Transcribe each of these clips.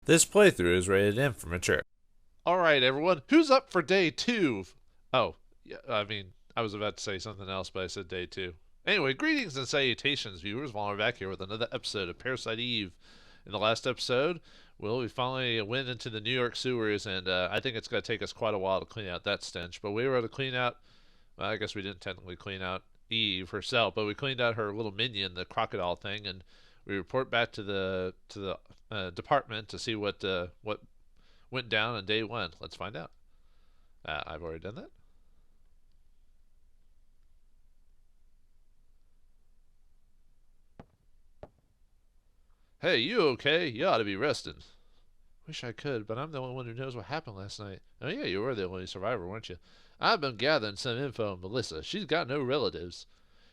This playthrough is rated M for mature. Alright, everyone, who's up for day 2? Oh, yeah, I was about to say something else, but I said day 2. Anyway, greetings and salutations, viewers. Vauldemare back here with another episode of Parasite Eve. In the last episode, we finally went into the New York sewers, and I think it's going to take us quite a while to clean out that stench. But we were able to clean out, well, I guess we didn't technically clean out Eve herself, but we cleaned out her little minion, the crocodile thing, and we report back to the department to see what went down on day 1. Let's find out. I've already done that. Hey, you okay? You ought to be resting. Wish I could, but I'm the only one who knows what happened last night. Oh yeah, you were the only survivor, weren't you? I've been gathering some info on Melissa. She's got no relatives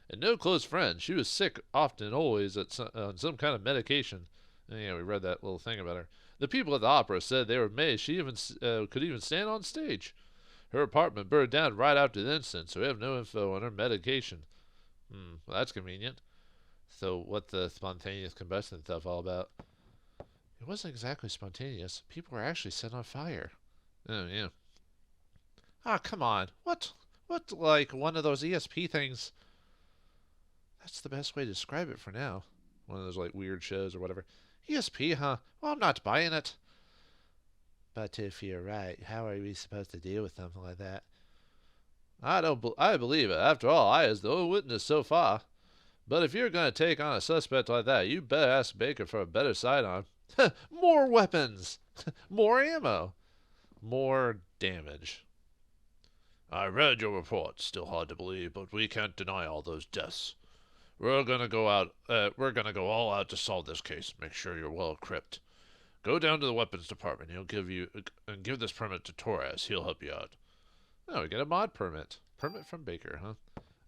and no close friends. She was sick often, always on some kind of medication. And yeah, we read that little thing about her. The people at the opera said they were amazed she even could even stand on stage. Her apartment burned down right after the incident, so we have no info on her medication. Well, that's convenient. So what the spontaneous combustion stuff all about? It wasn't exactly spontaneous. People were actually set on fire. Oh, yeah. Ah, come on. What, like, one of those ESP things? That's the best way to describe it for now. One of those, like, weird shows or whatever. ESP, huh? Well, I'm not buying it. But if you're right, how are we supposed to deal with something like that? I believe it. After all, I is the only witness so far. But if you're going to take on a suspect like that, you better ask Baker for a better sidearm. More weapons! More ammo! More damage. I read your report. Still hard to believe, but we can't deny all those deaths. We're gonna go all out to solve this case. Make sure you're well equipped. Go down to the weapons department. He'll give this permit to Torres. He'll help you out. Oh, we get a mod permit. Permit from Baker, huh?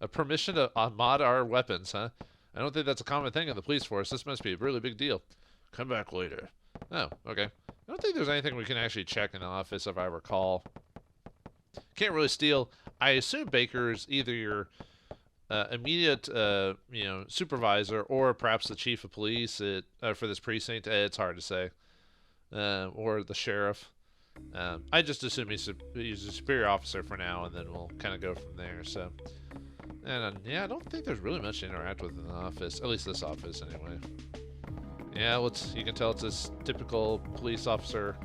A permission to mod our weapons, huh? I don't think that's a common thing in the police force. This must be a really big deal. Come back later. Oh, okay. I don't think there's anything we can actually check in the office, if I recall. Can't really steal. I assume Baker's either your immediate, supervisor, or perhaps the chief of police for this precinct. It's hard to say. Or the sheriff. I just assume he's a superior officer for now, and then we'll kind of go from there. So, and yeah, I don't think there's really much to interact with in the office. At least this office, anyway. Yeah, you can tell it's this typical police officer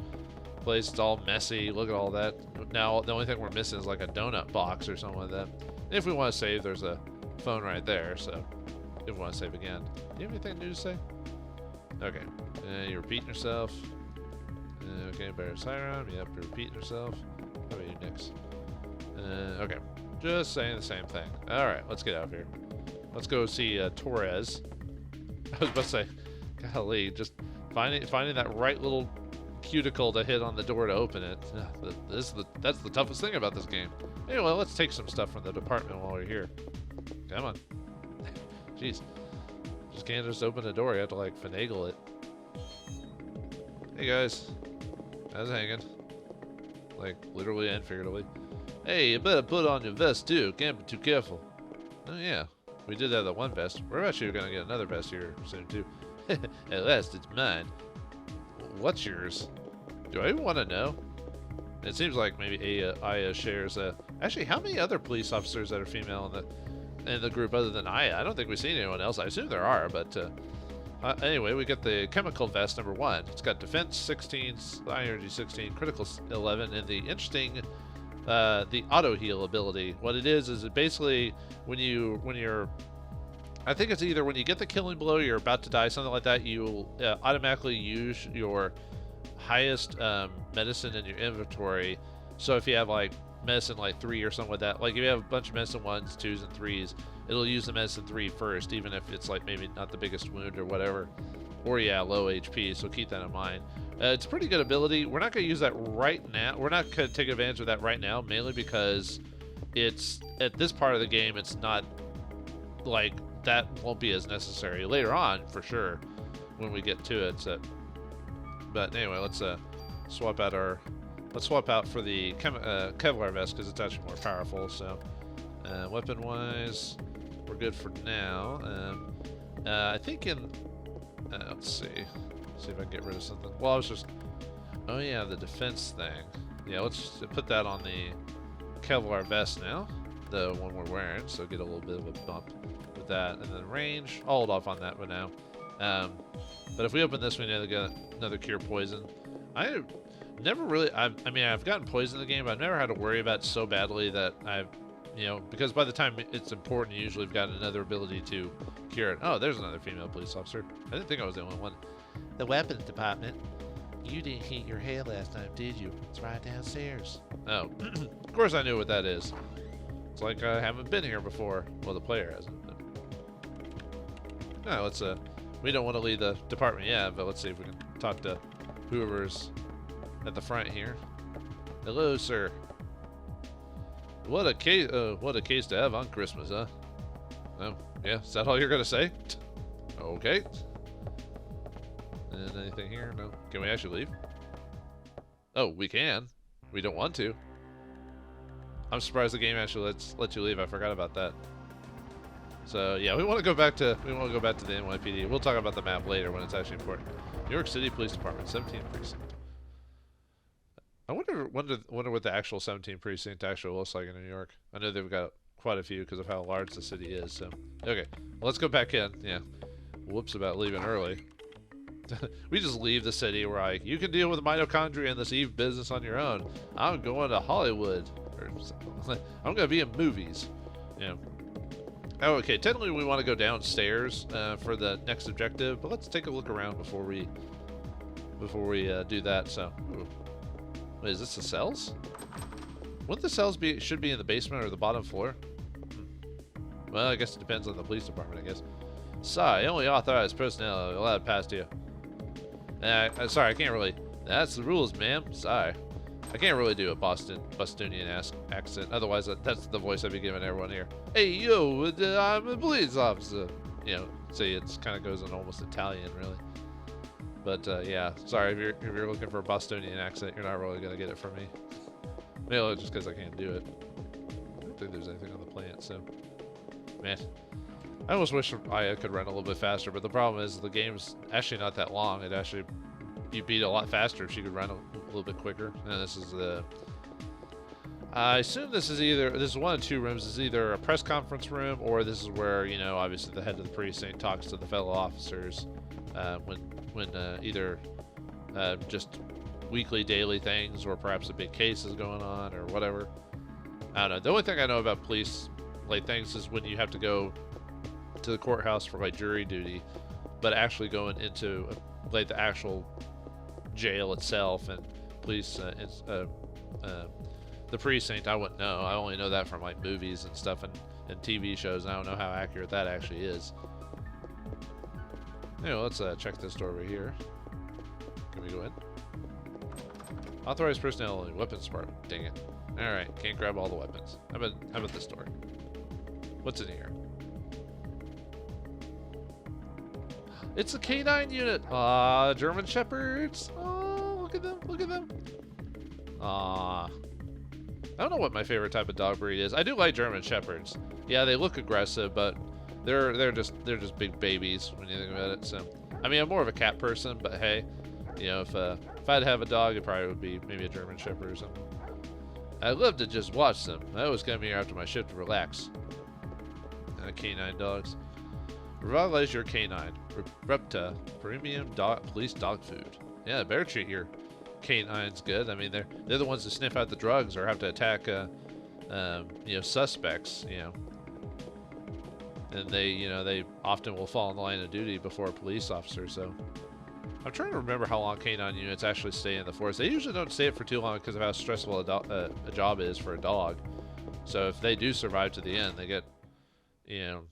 place. It's all messy. Look at all that. Now, the only thing we're missing is like a donut box or something like that. If we want to save, there's a phone right there. So, if we want to save again. Do you have anything new to say? Okay. You're repeating yourself. Okay, better sidearm. Yep, you're repeating yourself. How about you next? Okay. Just saying the same thing. Alright, let's get out of here. Let's go see Torres. I was about to say, golly, just finding that right little cuticle to hit on the door to open it. That's the toughest thing about this game. Anyway, let's take some stuff from the department while we're here. Come on. Jeez. Just can't just open the door. You have to, like, finagle it. Hey, guys. How's it hanging? Like, literally and figuratively. Hey, you better put on your vest, too. Can't be too careful. Oh, yeah. We did have that one vest. We're actually going to get another vest here soon, too. At last, it's mine. What's yours? Do I even want to know? It seems like maybe Aya shares actually, how many other police officers that are female in the group other than Aya? I don't think we've seen anyone else. I assume there are, but anyway, we get the chemical vest number 1. It's got defense 16, energy 16, critical 11, and the interesting the auto heal ability. What it is it basically when you're I think it's either when you get the killing blow, you're about to die, something like that, you'll automatically use your highest medicine in your inventory. So if you have like medicine like 3 or something like that, like if you have a bunch of medicine 1s, 2s, and 3s, it'll use the medicine 3 first, even if it's like maybe not the biggest wound or whatever, or yeah, low HP. So keep that in mind. It's a pretty good ability. We're not going to use that right now. We're not going to take advantage of that right now, mainly because it's at this part of the game. It's not like that won't be as necessary later on for sure when we get to it. So, but anyway, let's swap out for the Kevlar vest because it's actually more powerful. So weapon wise, we're good for now. I think let's see if I can get rid of something. Well, I was just Oh yeah, the defense thing. Yeah, let's put that on the Kevlar vest now, the one we're wearing, so get a little bit of a bump with that. And then range, I'll hold off on that for now. But if we open this, we know to get another cure poison. I never really, I mean, I've gotten poison in the game, but I've never had to worry about it so badly that I've, you know, because by the time it's important, you usually have got another ability to cure it. Oh, there's another female police officer. I didn't think I was the only one. The weapons department. You didn't heat your hair last time, did you? It's right downstairs. Oh, of course I knew what that is. It's like I haven't been here before. Well, the player hasn't. No, let's we don't want to leave the department yet, but let's see if we can talk to whoever's at the front here. Hello, sir. What a case to have on Christmas, huh? Oh, yeah. Is that all you're gonna say? Okay. And anything here? No. Can we actually leave? Oh, we can. We don't want to. I'm surprised the game actually lets you leave. I forgot about that. So yeah, we want to go back to the NYPD. We'll talk about the map later when it's actually important. New York City Police Department, 17th precinct. I wonder what the actual 17th precinct actually looks like in New York. I know they've got quite a few because of how large the city is. So okay, well, let's go back in. Yeah. Whoops about leaving early. We just leave the city. We're like, you can deal with mitochondria and this Eve business on your own. I'm going to Hollywood. Or I'm going to be in movies. Yeah. Oh, okay. Technically, we want to go downstairs for the next objective, but let's take a look around before we do that. So, ooh. Wait, is this the cells? Wouldn't the cells should be in the basement or the bottom floor? Well, I guess it depends on the police department. I guess. Sorry, only authorized personnel are allowed past you. Sorry, I can't really. That's the rules, ma'am. Sorry. I can't really do a Bostonian accent. Otherwise, that's the voice I'd be giving everyone here. Hey, yo, I'm a police officer. You know, see, it kind of goes in almost Italian, really. But, yeah, sorry, if you're looking for a Bostonian accent, you're not really going to get it from me. Maybe just because I can't do it. I don't think there's anything on the plant, so. Man. I almost wish Aya could run a little bit faster, but the problem is the game's actually not that long. You'd beat it a lot faster if she could run a little bit quicker. And this is I assume this is one of two rooms. This is either a press conference room or this is where, you know, obviously the head of the precinct talks to the fellow officers when either just weekly, daily things or perhaps a big case is going on or whatever. I don't know. The only thing I know about police like things is when you have to go to the courthouse for like jury duty, but actually going into like the actual jail itself and police the precinct, I wouldn't know. I only know that from like movies and stuff and TV shows, and I don't know how accurate that actually is. Anyway, let's check this door over here. Can we go in? Authorized personnel only. Weapons department. Dang it. Alright, can't grab all the weapons. How about this door? What's in here? It's a canine unit. German Shepherds. Oh, look at them. Look at them. I don't know what my favorite type of dog breed is. I do like German Shepherds. Yeah, they look aggressive, but they're just big babies when you think about it. So, I mean, I'm more of a cat person, but hey, you know, if I had to have a dog, it probably would be maybe a German Shepherd or something. I'd love to just watch them. I always come here after my shift to relax. Canine dogs. Revitalize your canine. Repta. Premium police dog food. Yeah, better treat your canines good. I mean, they're the ones that sniff out the drugs or have to attack, you know, suspects. You know, and they often will fall in the line of duty before a police officer. So, I'm trying to remember how long canine units actually stay in the force. They usually don't stay it for too long because of how stressful a job is for a dog. So if they do survive to the end, they get, you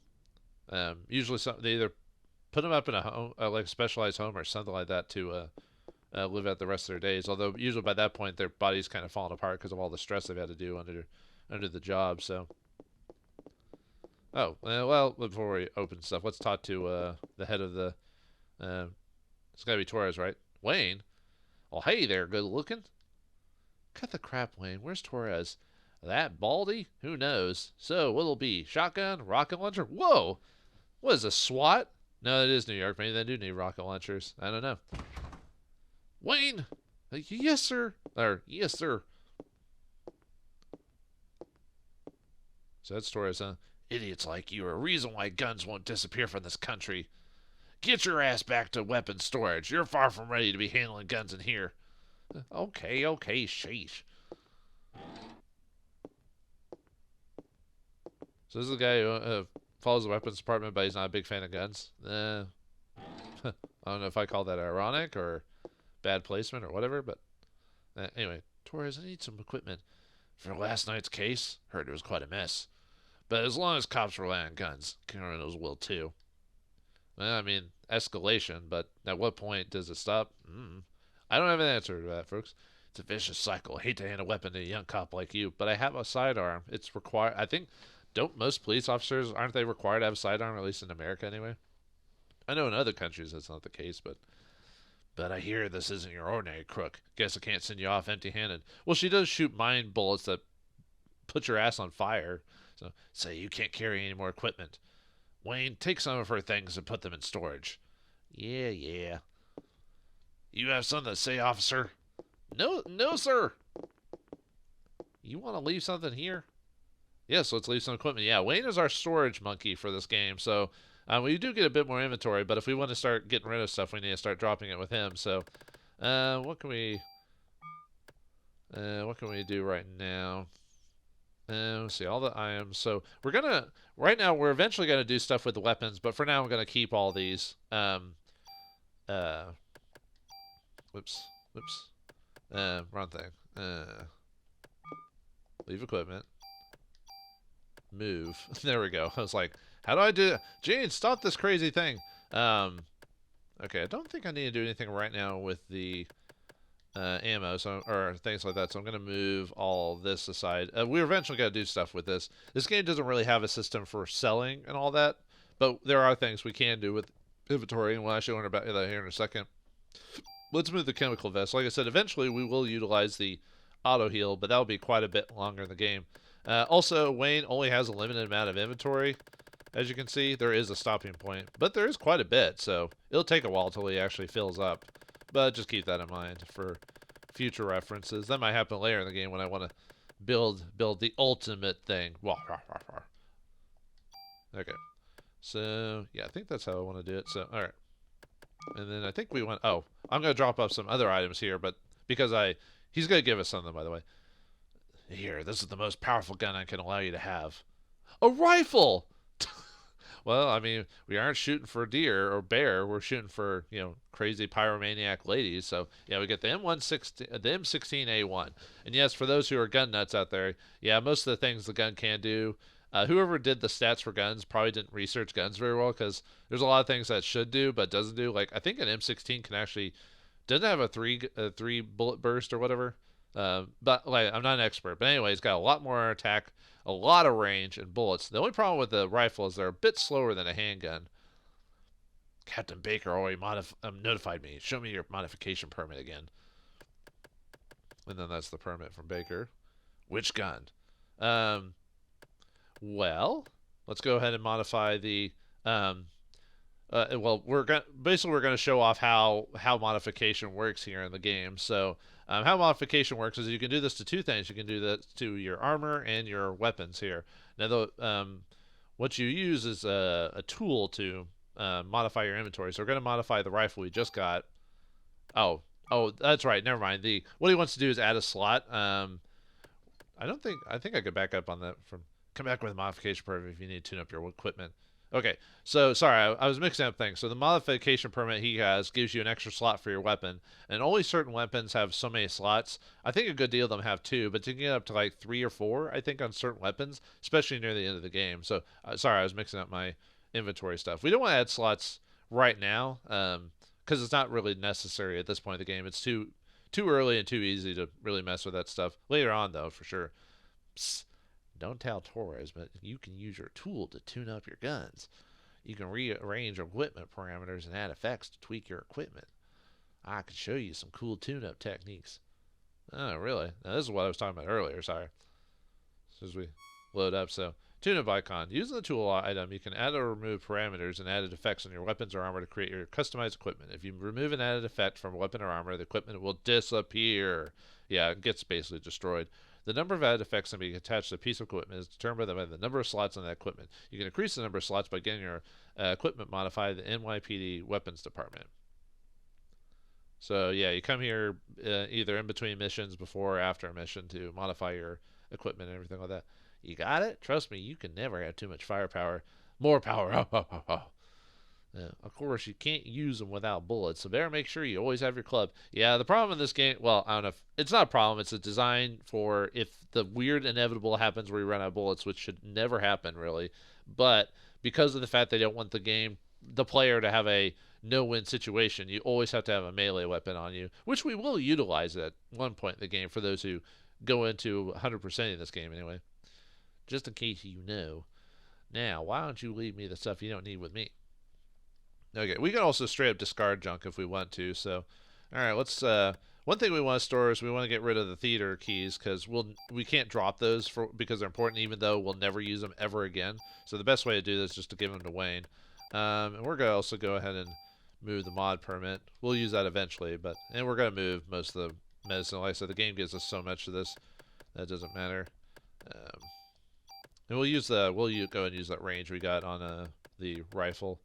know, usually they either put them up in a home, like a specialized home or something like that to live out the rest of their days. Although usually by that point their body's kind of falling apart because of all the stress they've had to do under the job. So, well, before we open stuff, let's talk to the head of the. It's gotta be Torres, right? Wayne. Oh, hey there, good looking. Cut the crap, Wayne. Where's Torres? That Baldy? Who knows? So, what'll it be? Shotgun? Rocket launcher? Whoa! What is a SWAT? No, it is New York. Maybe they do need rocket launchers. I don't know. Wayne! Yes, sir. Or, yes, sir. So that's Torres, huh? Idiots like you are a reason why guns won't disappear from this country. Get your ass back to weapons storage. You're far from ready to be handling guns in here. Okay, sheesh. So this is the guy who follows the weapons department, but he's not a big fan of guns. I don't know if I call that ironic or bad placement or whatever, but anyway. Torres, I need some equipment. For last night's case, heard it was quite a mess. But as long as cops rely on guns, criminals will too. Well, I mean, escalation, but at what point does it stop? I don't have an answer to that, folks. It's a vicious cycle. I hate to hand a weapon to a young cop like you, but I have a sidearm. It's required. I think, don't most police officers, aren't they required to have a sidearm, at least in America anyway? I know in other countries that's not the case, but I hear this isn't your ordinary crook. Guess I can't send you off empty-handed. Well, she does shoot mine bullets that put your ass on fire. So say you can't carry any more equipment. Wayne, take some of her things and put them in storage. Yeah. You have something to say, officer? No, sir. You want to leave something here? Yes, let's leave some equipment. Yeah, Wayne is our storage monkey for this game, so we do get a bit more inventory, but if we want to start getting rid of stuff, we need to start dropping it with him. So, what can we do right now? Let's see, all the items. So right now we're eventually gonna do stuff with the weapons, but for now I'm gonna keep all these. Whoops. Wrong thing. Leave equipment. Move. There we go. I was like, how do I do? Gene, stop this crazy thing. Okay, I don't think I need to do anything right now with the ammo, or things like that. So I'm gonna move all this aside. We're eventually gonna do stuff with this. This game doesn't really have a system for selling and all that, but there are things we can do with inventory, and we'll actually learn about that here in a second. Let's move the chemical vest. Like I said, eventually we will utilize the auto heal, but that'll be quite a bit longer in the game. Also, Wayne only has a limited amount of inventory. As you can see, there is a stopping point, but there is quite a bit, so it'll take a while till he actually fills up. But just keep that in mind for future references. That might happen later in the game when I want to build the ultimate thing. Okay. So, yeah, I think that's how I want to do it. So, all right. And then I think we went... Oh, I'm going to drop off some other items here, but because he's going to give us something, by the way. Here, this is the most powerful gun I can allow you to have. A rifle! Well, I mean, we aren't shooting for deer or bear. We're shooting for, crazy pyromaniac ladies. So, yeah, we get the M16A1. And yes, for those who are gun nuts out there, yeah, most of the things the gun can do. Whoever did the stats for guns probably didn't research guns very well, because there's a lot of things that should do but doesn't do. Like, I think an M16 can actually doesn't have a three bullet burst or whatever. But like, I'm not an expert. But anyway, it's got a lot more attack, a lot of range, and bullets. The only problem with the rifle is they're a bit slower than a handgun. Captain Baker already notified me. Show me your modification permit again. And then that's the permit from Baker. Which gun? Well, let's go ahead and modify the. Well, we're gonna show off how modification works here in the game. So, how modification works is you can do this to two things. You can do that to your armor and your weapons here. Now, what you use is a tool to modify your inventory. So we're gonna modify the rifle we just got. Oh, that's right. Never mind. What he wants to do is add a slot. I think I could back up on that from. Come back with a modification permit if you need to tune up your equipment. Okay, so sorry, I was mixing up things. So the modification permit he has gives you an extra slot for your weapon, and only certain weapons have so many slots. I think a good deal of them have two, but you can get up to like 3 or 4, I think, on certain weapons, especially near the end of the game. So sorry, I was mixing up my inventory stuff. We don't want to add slots right now, because it's not really necessary at this point in the game. It's too early and too easy to really mess with that stuff. Later on, though, for sure. Psst. Don't tell Torres, but you can use your tool to tune up your guns. You can rearrange equipment parameters and add effects to tweak your equipment. I can show you some cool tune-up techniques. Oh, really? Now, this is what I was talking about earlier, sorry. As soon as we load up, so Tune-up icon. Using the tool item, you can add or remove parameters and added effects on your weapons or armor to create your customized equipment. If you remove an added effect from a weapon or armor, the equipment will disappear. Yeah, it gets basically destroyed. The number of added effects that can be attached to a piece of equipment is determined by the number of slots on that equipment. You can increase the number of slots by getting your equipment modified in the NYPD weapons department. So yeah, you come here either in between missions, before or after a mission, to modify your equipment and everything like that. You got it? Trust me, you can never have too much firepower. More power. Of course, you can't use them without bullets, so better make sure you always have your club. Yeah, the problem in this game, well, I don't know if it's not a problem. It's a design for if the weird inevitable happens where you run out of bullets, which should never happen really. But because of the fact they don't want the player to have a no-win situation, you always have to have a melee weapon on you, which we will utilize at one point in the game for those who go into 100% in this game anyway. Just in case you know. Now, why don't you leave me the stuff you don't need with me? Okay, we can also straight up discard junk if we want to. So, all right, let's. One thing we want to store is we want to get rid of the theater keys because we can't drop those because they're important, even though we'll never use them ever again. So the best way to do this is just to give them to Wayne. And we're gonna also go ahead and move the mod permit. We'll use that eventually, and we're gonna move most of the medicine. Like I said, the game gives us so much of this that doesn't matter. And we'll go and use that range we got on the rifle.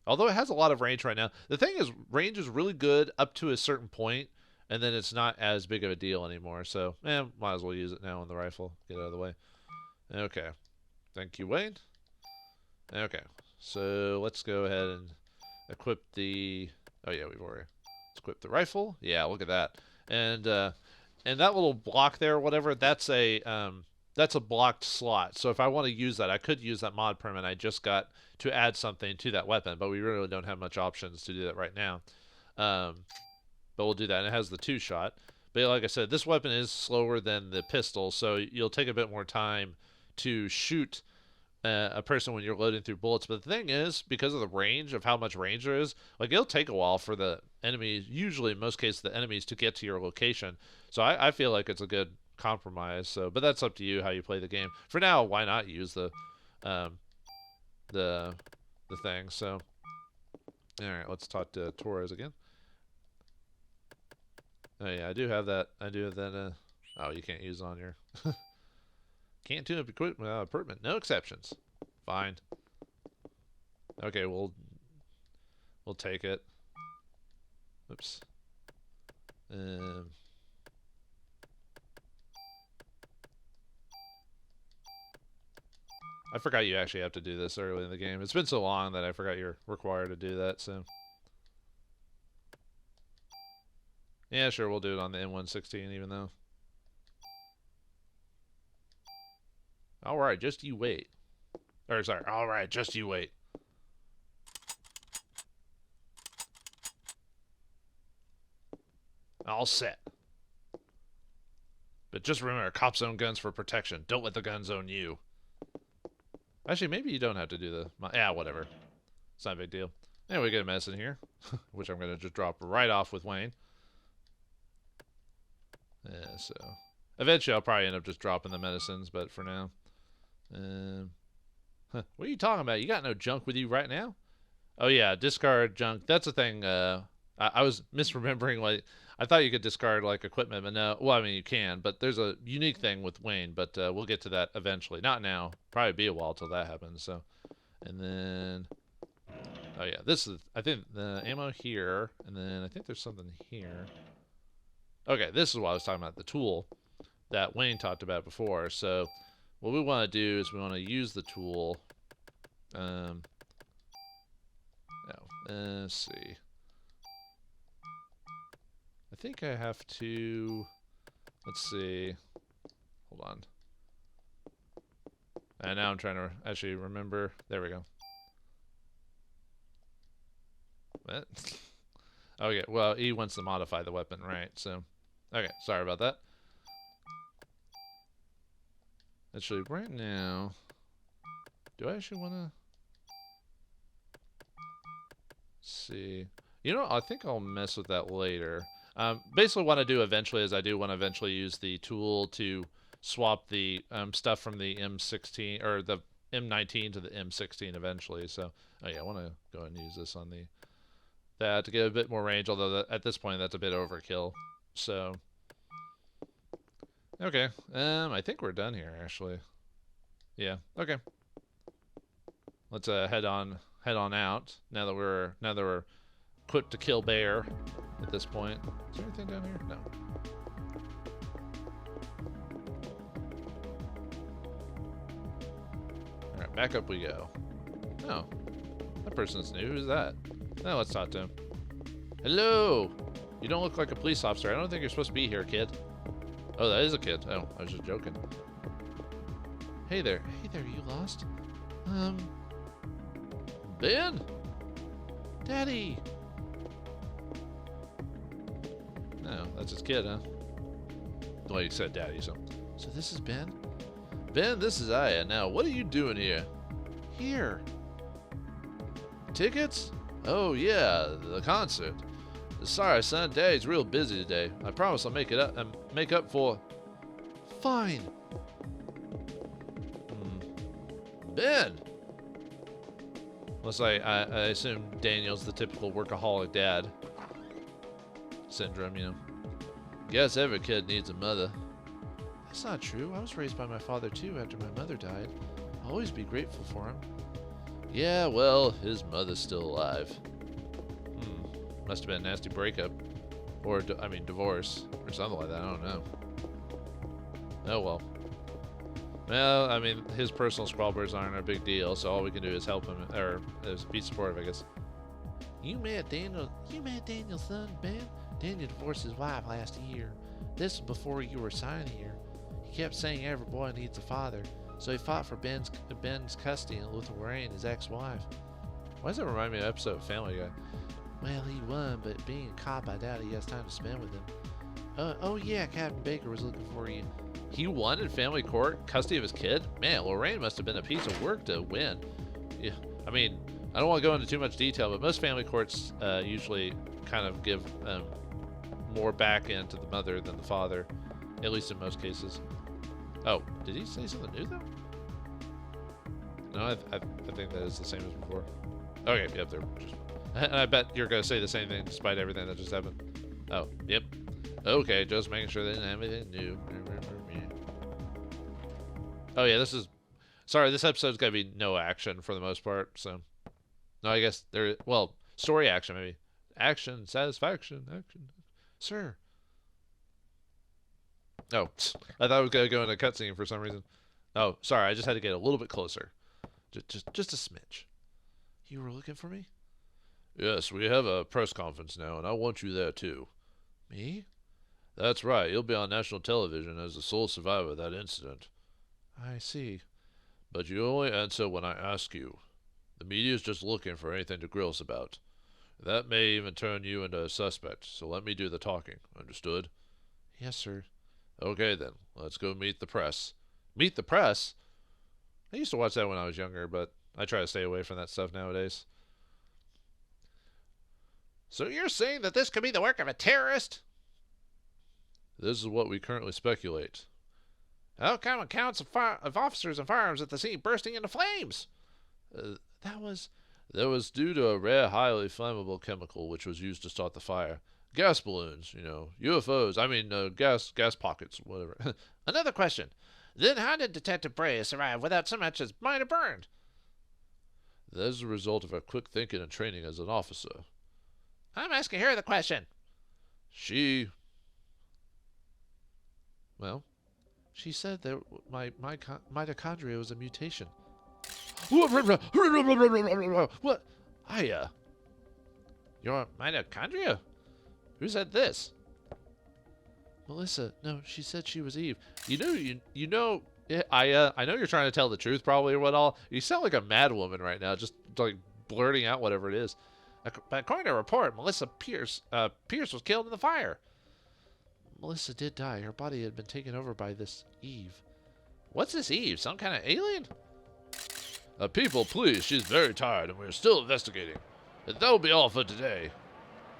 Although it has a lot of range right now. The thing is, range is really good up to a certain point, and then it's not as big of a deal anymore. So, might as well use it now on the rifle. Get it out of the way. Okay. Thank you, Wayne. Okay. So, let's go ahead and equip the... Oh, yeah, we've already equipped the rifle. Yeah, look at that. And that little block there, whatever, that's a blocked slot. So if I want to use that, I could use that mod permit I just got to add something to that weapon, but we really don't have much options to do that right now. But we'll do that. And it has the 2-shot. But like I said, this weapon is slower than the pistol, so you'll take a bit more time to shoot a person when you're loading through bullets. But the thing is, because of the range, of how much range there is, like, it'll take a while for the enemies, usually in most cases the enemies, to get to your location. So I feel like it's a good compromise. So, but that's up to you how you play the game. For now, why not use the thing? So, all right, let's talk to Torres again. Oh yeah, I do have that. Oh, you can't use on your. Can't tune up equipment. No exceptions. Fine. Okay, we'll take it. Oops. I forgot you actually have to do this early in the game. It's been so long that I forgot you're required to do that, so. Yeah, sure, we'll do it on the N116 even though. Alright, just you wait. Or, sorry, alright, just you wait. All set. But just remember, cops own guns for protection. Don't let the guns own you. Actually, maybe you don't have to do the... Yeah, whatever. It's not a big deal. Anyway, we get a medicine here, which I'm going to just drop right off with Wayne. Yeah, so... Eventually, I'll probably end up just dropping the medicines, but for now... What are you talking about? You got no junk with you right now? Oh, yeah, discard junk. That's a thing, I was misremembering, like... I thought you could discard, like, equipment, but no. Well, I mean, you can, but there's a unique thing with Wayne, but we'll get to that eventually. Not now. Probably be a while till that happens, so. And then... Oh, yeah, this is... I think the ammo here, and then I think there's something here. Okay, this is what I was talking about, the tool that Wayne talked about before. So, what we want to do is we want to use the tool. Let's see. I think I have to... Let's see. Hold on. And now I'm trying to actually remember. There we go. What? Okay, well, he wants to modify the weapon, right? So, okay, sorry about that. Actually, right now... Do I actually want to... see... You know, I think I'll mess with that later. Basically what I do eventually is I do want to eventually use the tool to swap the stuff from the M16 or the M19 to the M16 eventually. So, oh yeah, I want to go and use this on that to get a bit more range. Although at this point, that's a bit overkill. So, okay, I think we're done here actually. Yeah, okay. Let's head on out now that we're equipped to kill bear. At this point, is there anything down here? No. All right, back up we go. Oh, that person's new. Who's that? Now let's talk to him. Hello. You don't look like a police officer. I don't think you're supposed to be here, kid. Oh, that is a kid. Oh, I was just joking. Hey there. Hey there. You lost? Ben? Daddy. No, that's his kid, huh? Well, you said daddy, so this is Ben? Ben, this is Aya. Now, what are you doing here? Here. Tickets? Oh, yeah, the concert. Sorry, son. Daddy's real busy today. I promise I'll make up for... Fine. Ben! Unless I assume Daniel's the typical workaholic dad syndrome, you know. Guess every kid needs a mother. That's not true. I was raised by my father too after my mother died. I'll always be grateful for him. Yeah, well, his mother's still alive. Must have been a nasty breakup. Or, divorce. Or something like that. I don't know. Oh, well. Well, I mean, his personal squabbers aren't a big deal, so all we can do is help him, or be supportive, I guess. You met Daniel's son, Ben? Daniel divorced his wife last year. This was before you were signed here. He kept saying every boy needs a father, so he fought for Ben's custody with Lorraine, his ex-wife. Why does that remind me of an episode of Family Guy? Well, he won, but being a cop, I doubt he has time to spend with him. Oh yeah, Captain Baker was looking for you. He won in family court, custody of his kid? Man, Lorraine must have been a piece of work to win. Yeah, I mean, I don't want to go into too much detail, but most family courts usually kind of give more back end to the mother than the father, at least in most cases. Oh, did he say something new though? No, I think that is the same as before. Okay, yep, they're just... And I bet you're going to say the same thing despite everything that just happened. Oh, yep. Okay, just making sure they didn't have anything new. Oh yeah, this episode's got to be no action for the most part, so... No, I guess there... Well, story action, maybe. Action, satisfaction, action. Sir. Oh, I thought I was going to go into a cutscene for some reason. Oh, sorry, I just had to get a little bit closer. Just a smidge. You were looking for me? Yes, we have a press conference now, and I want you there too. Me? That's right, you'll be on national television as the sole survivor of that incident. I see. But you only answer when I ask you. The media's just looking for anything to grill us about. That may even turn you into a suspect, so let me do the talking. Understood? Yes, sir. Okay, then. Let's go meet the press. Meet the press? I used to watch that when I was younger, but I try to stay away from that stuff nowadays. So you're saying that this could be the work of a terrorist? This is what we currently speculate. How come accounts of officers and firearms at the scene bursting into flames? That was due to a rare, highly flammable chemical which was used to start the fire. Gas balloons, UFOs, gas pockets, whatever. Another question. Then how did Detective Brea survive without so much as minor burn? That is a result of her quick thinking and training as an officer. I'm asking her the question. She said that my mitochondria was a mutation. What? Aya. Your mitochondria? Who said this? Melissa. No, she said she was Eve. Aya, I know you're trying to tell the truth probably or what all. You sound like a mad woman right now, just like blurting out whatever it is. According to a report, Melissa Pierce was killed in the fire. Melissa did die. Her body had been taken over by this Eve. What's this Eve? Some kind of alien? People, please. She's very tired, and we're still investigating. That'll be all for today.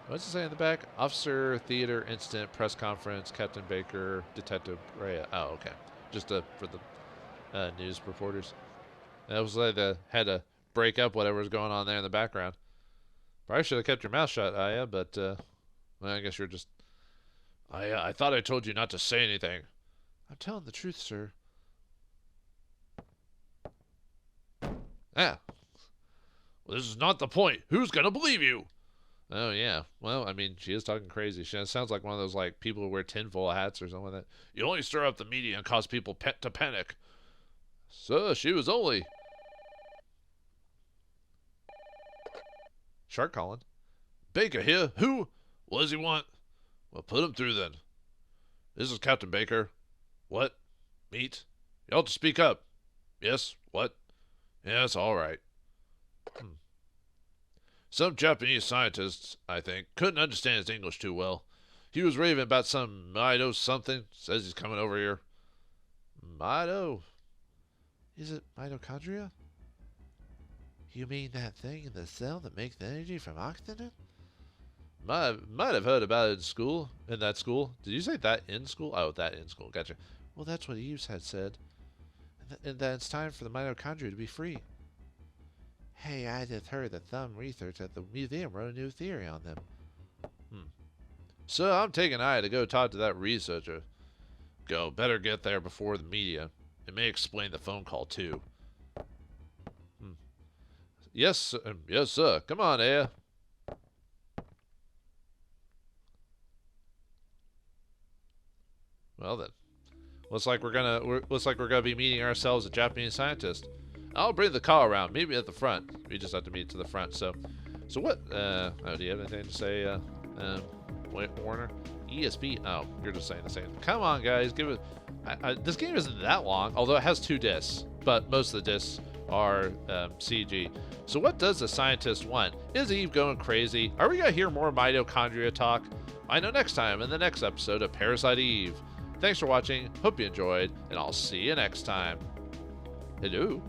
What's it say in the back? Officer, theater, incident, press conference, Captain Baker, Detective Brea. Oh, okay. just for the news reporters. That was like had to break up whatever was going on there in the background. Probably should have kept your mouth shut, Aya, but well, I guess you're just. I thought I told you not to say anything. I'm telling the truth, sir. Ah. Well, this is not the point. Who's gonna believe you? Oh, yeah. Well, I mean, she is talking crazy. She sounds like one of those, like, people who wear tinfoil hats or something like that. You only stir up the media and cause people to panic. So, she was only... Shark calling. Baker here. Who? What does he want? Well, put him through, then. This is Captain Baker. What? Meat? You ought to speak up. Yes? What? Yes, all right. Some Japanese scientists, I think, couldn't understand his English too well. He was raving about some Mido something. Says he's coming over here. Mido? Is it mitochondria? You mean that thing in the cell that makes the energy from oxygen? Might have heard about it in school. In that school. Did you say that in school? Oh, that in school. Gotcha. Well, that's what Eves had said. And that it's time for the mitochondria to be free. Hey, I just heard that some research at the museum wrote a new theory on them. So I'm taking Aya to go talk to that researcher. Go, better get there before the media. It may explain the phone call, too. Yes, sir. Yes, sir. Come on, Aya. Well then, looks like we're gonna be meeting ourselves a Japanese scientist. I'll bring the car around. Meet me at the front. We just have to meet to the front. So what? Oh, do you have anything to say, Warner? ESP? Oh, you're just saying the same. Come on, guys, give it. This game isn't that long, although it has 2 discs, but most of the discs are CG. So what does the scientist want? Is Eve going crazy? Are we gonna hear more mitochondria talk? I know next time in the next episode of Parasite Eve. Thanks for watching. Hope you enjoyed, and I'll see you next time. Hello.